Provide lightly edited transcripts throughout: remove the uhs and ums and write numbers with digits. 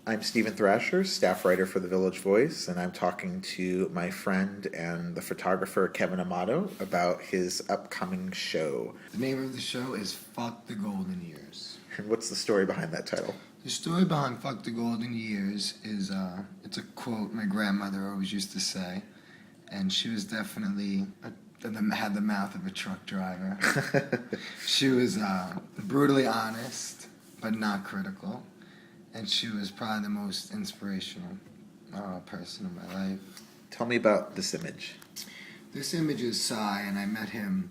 I'm Steven Thrasher, staff writer for The Village Voice, and I'm talking to my friend and the photographer Kevin Amato about his upcoming show. The name of the show is Fuck the Golden Years. And what's the story behind that title? The story behind Fuck the Golden Years is, it's a quote my grandmother always used to say, and she was definitely had the mouth of a truck driver. She was brutally honest, but not critical. And she was probably the most inspirational person in my life. Tell me about this image. This image is Cy, and I met him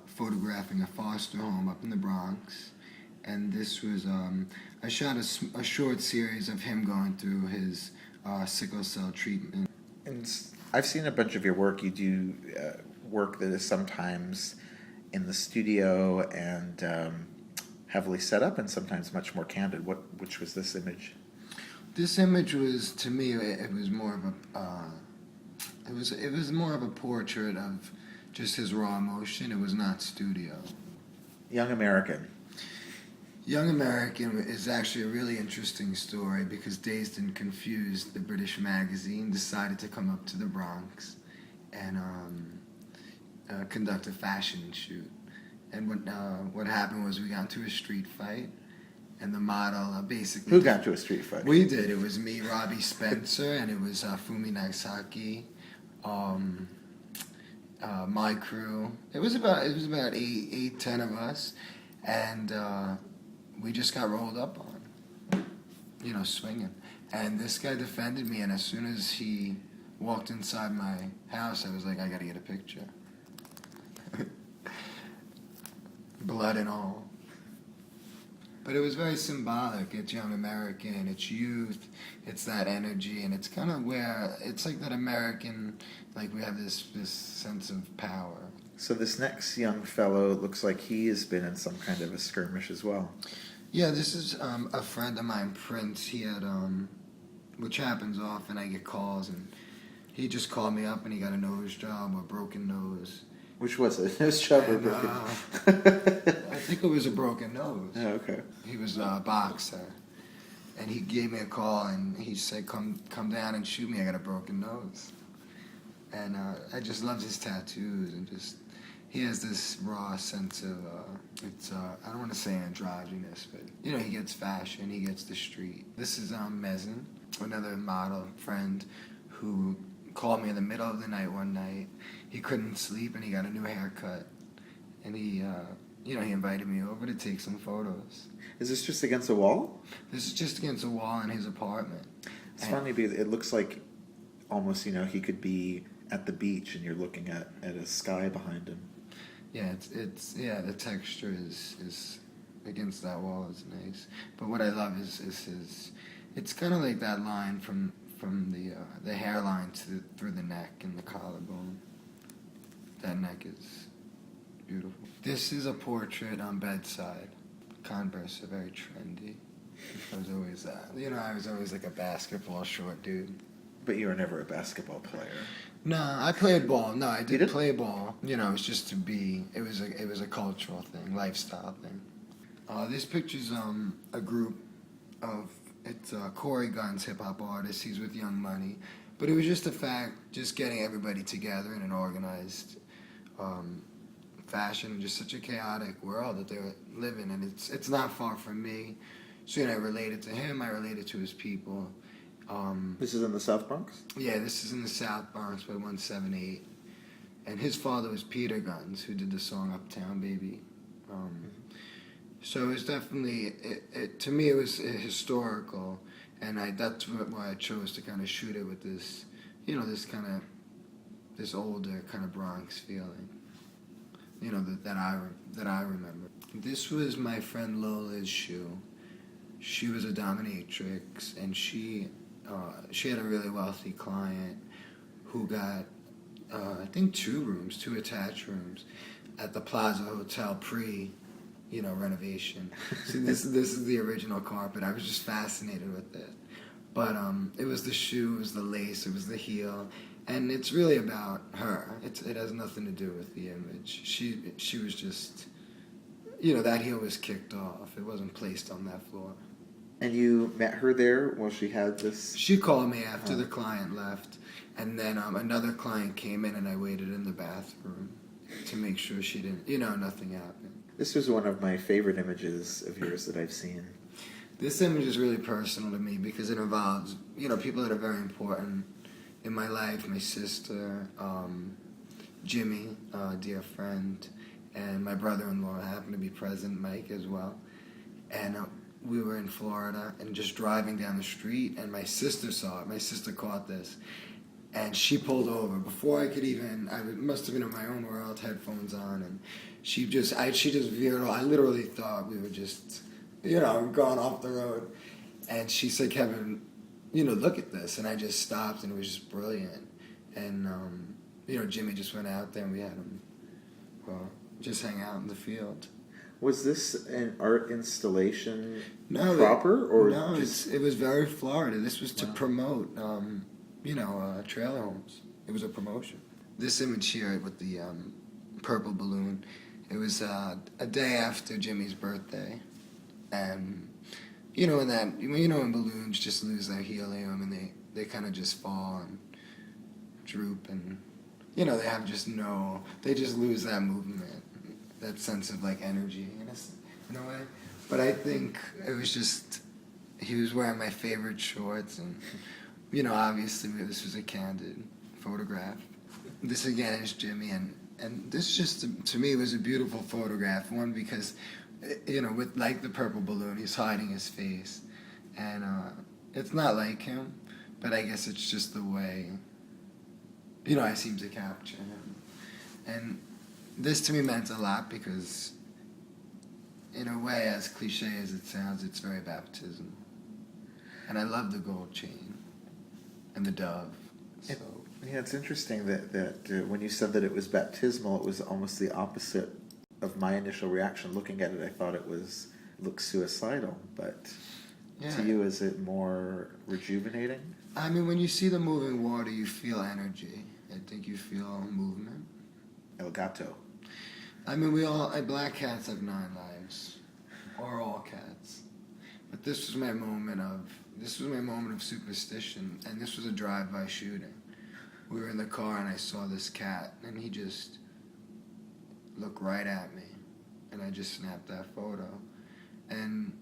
photographing a foster home up in the Bronx. And this was, I shot a short series of him going through his sickle cell treatment. And I've seen a bunch of your work. You do work that is sometimes in the studio and heavily set up and sometimes much more candid. Which was this image? This image was, to me, it was more of a it was more of a portrait of just his raw emotion. It was not studio. Young American. Young American is actually a really interesting story because Dazed and Confused, the British magazine, decided to come up to the Bronx and conduct a fashion shoot. And what happened was we got into a street fight, and the model basically... Who got into a street fight? We did. It was me, Robbie Spencer, and it was Fumi Nagasaki, my crew. It was about 10 of us, and we just got rolled up on, swinging. And this guy defended me, and as soon as he walked inside my house, I was like, I gotta get a picture. Blood and all. But it was very symbolic. It's young American, it's youth, it's that energy, and it's kind of where, it's like that American, like we have this sense of power. So this next young fellow looks like he has been in some kind of a skirmish as well. Yeah, this is a friend of mine, Prince. He had, which happens often, I get calls, and he just called me up and he got a nose job or broken nose. Which was it? Nose job or broken? I think it was a broken nose. Oh, okay. He was a boxer, and he gave me a call, and he said, "Come down and shoot me. I got a broken nose." And I just loved his tattoos, and just he has this raw sense of I don't want to say androgynous, but he gets fashion, he gets the street. This is Mezen, another model friend, who called me in the middle of the night one night. He couldn't sleep and he got a new haircut, and he he invited me over to take some photos. Is this just against a wall? This is just against a wall in his apartment. It's funny because it looks like almost he could be at the beach and you're looking at a sky behind him. Yeah, it's the texture is against that wall is nice. But what I love is his. It's kind of like that line from the hairline through the neck and the collarbone. That neck is beautiful. This is a portrait on bedside. Converse are very trendy. I was always I was always like a basketball short dude. But you were never a basketball player. No, I played ball. No, I did play ball. It was just to be. It was a cultural thing, lifestyle thing. This picture's a group of. It's Corey Gunn's hip-hop artist. He's with Young Money. But it was just just getting everybody together in an organized fashion in just such a chaotic world that they were living. And it's not far from me. So, I related to him. I related to his people. This is in the South Bronx? Yeah, this is in the South Bronx by 178. And his father was Peter Guns, who did the song Uptown Baby. So it was definitely, to me it was historical, and that's why I chose to kind of shoot it with this, this older kind of Bronx feeling, that I remember. This was my friend Lola's shoe. She was a dominatrix, and she had a really wealthy client who got, I think, 2 attached rooms at the Plaza Hotel renovation. See, this is the original carpet. I was just fascinated with it. But it was the shoe, it was the lace, it was the heel, and it's really about her. It has nothing to do with the image. She was just, that heel was kicked off. It wasn't placed on that floor. And you met her there while she had this? She called me after the client left, and then another client came in, and I waited in the bathroom to make sure she didn't, nothing happened. This was one of my favorite images of yours that I've seen. This image is really personal to me because it involves, people that are very important in my life. My sister, Jimmy, a dear friend, and my brother-in-law happened to be present, Mike, as well. And we were in Florida and just driving down the street, and my sister saw it. My sister caught this, and she pulled over before I could even. I must have been in my own world, headphones on, and she just veered off. I literally thought we were just, going off the road, and she said, "Kevin, look at this," and I just stopped, and it was just brilliant. And Jimmy just went out there, and we had him, just hang out in the field. Was this an art installation No, proper, or no? just... It was very Florida. This was to promote, trailer homes. It was a promotion. This image here with the purple balloon, it was a day after Jimmy's birthday, and when balloons just lose their helium and they kind of just fall and droop, and they have they just lose that movement. That sense of energy in a way. But I think it was just, he was wearing my favorite shorts, and obviously this was a candid photograph. This again is Jimmy, and this just to me was a beautiful photograph. One, because with the purple balloon, he's hiding his face, and it's not like him, but I guess it's just the way I seem to capture him. And this to me meant a lot because, in a way, as cliche as it sounds, it's very baptismal. And I love the gold chain and the dove. So. It's interesting that when you said that it was baptismal, it was almost the opposite of my initial reaction. Looking at it, I thought it looked suicidal, but to you, is it more rejuvenating? I mean, when you see the moving water, you feel energy. I think you feel movement. El gato. I mean, black cats have 9 lives, or all cats. But this was my moment of superstition, and this was a drive-by shooting. We were in the car, and I saw this cat, and he just looked right at me, and I just snapped that photo. And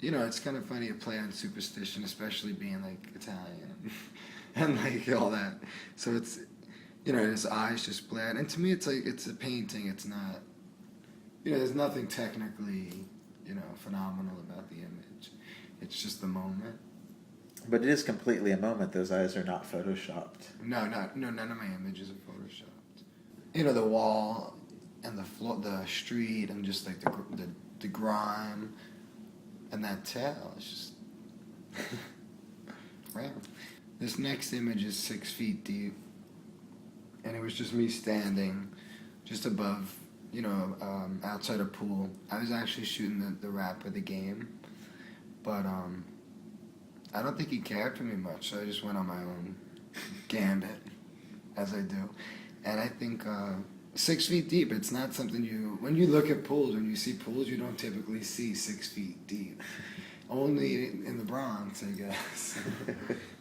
it's kind of funny to play on superstition, especially being Italian and all that. So it's. His eyes just blared. And to me, it's a painting. It's not, there's nothing technically, phenomenal about the image. It's just the moment. But it is completely a moment. Those eyes are not photoshopped. No, none of my images are photoshopped. The wall and the floor, the street, and just the grime and that tail. It's just, wow. This next image is 6 feet deep. And it was just me standing just above, outside a pool. I was actually shooting the wrap of the game. But I don't think he cared for me much, so I just went on my own gambit, as I do. And I think 6 feet deep, it's not something when you look at pools, when you see pools, you don't typically see 6 feet deep. Only in the Bronx, I guess.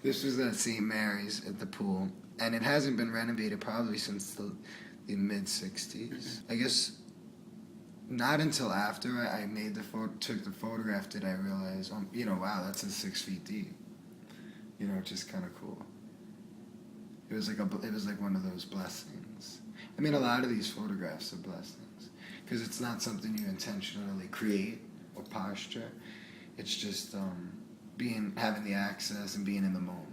This was at St. Mary's at the pool. And it hasn't been renovated probably since the mid-'60s. I guess not until after I took the photograph did I realize, wow, that's 6 feet deep. It's just kind of cool. It was like one of those blessings. I mean, a lot of these photographs are blessings because it's not something you intentionally create or posture. It's just having the access and being in the moment.